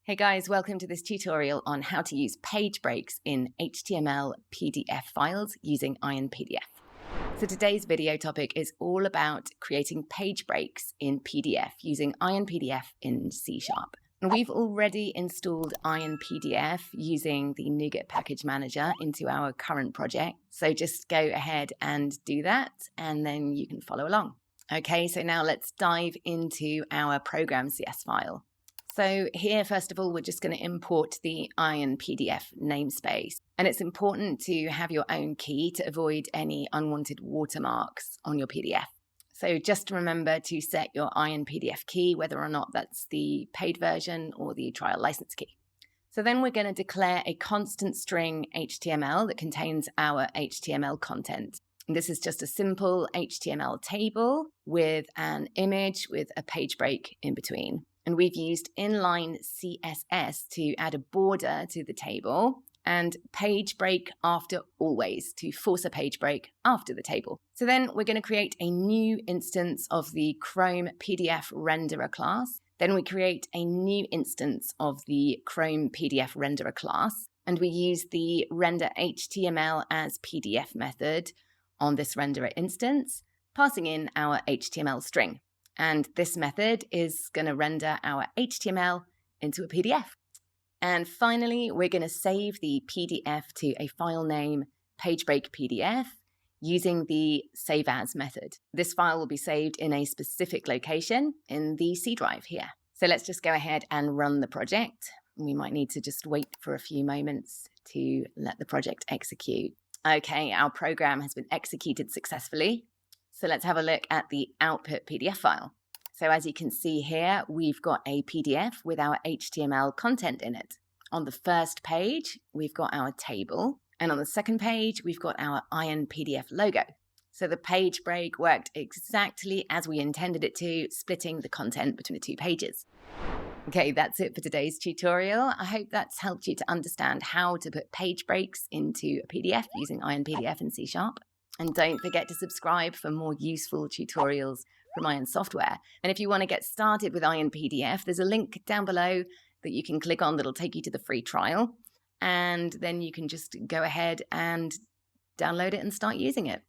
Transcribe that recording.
Hey guys, welcome to this tutorial on how to use page breaks in HTML PDF files using IronPDF. So today's video topic is all about creating page breaks in PDF using IronPDF in C#. And we've already installed IronPDF using the NuGet package manager into our current project. So just go ahead and do that, and then you can follow along. Okay, so now let's dive into our program CS file. So here, first of all, we're just going to import the IronPDF namespace. And it's important to have your own key to avoid any unwanted watermarks on your PDF. So just remember to set your IronPDF key, whether or not that's the paid version or the trial license key. So then we're going to declare a constant string HTML that contains our HTML content. And this is just a simple HTML table with an image with a page break in between. And we've used inline CSS to add a border to the table and page break after always to force a page break after the table. So then we're going to create a new instance of the Chrome PDF renderer class. Then we create a new instance of the Chrome PDF renderer class. And we use the render HTML as PDF method on this renderer instance, passing in our HTML string. And this method is going to render our HTML into a PDF. And finally, we're going to save the PDF to a file name PageBreakPDF using the save as method. This file will be saved in a specific location in the C drive here. So let's just go ahead and run the project. We might need to just wait for a few moments to let the project execute. Okay, our program has been executed successfully. So let's have a look at the output PDF file. So as you can see here, we've got a PDF with our HTML content in it. On the first page, we've got our table. And on the second page, we've got our IronPDF logo. So the page break worked exactly as we intended it to, splitting the content between the two pages. Okay, that's it for today's tutorial. I hope that's helped you to understand how to put page breaks into a PDF using IronPDF in C#. And don't forget to subscribe for more useful tutorials from Iron Software. And if you want to get started with IronPDF, there's a link down below that you can click on that'll take you to the free trial. And then you can just go ahead and download it and start using it.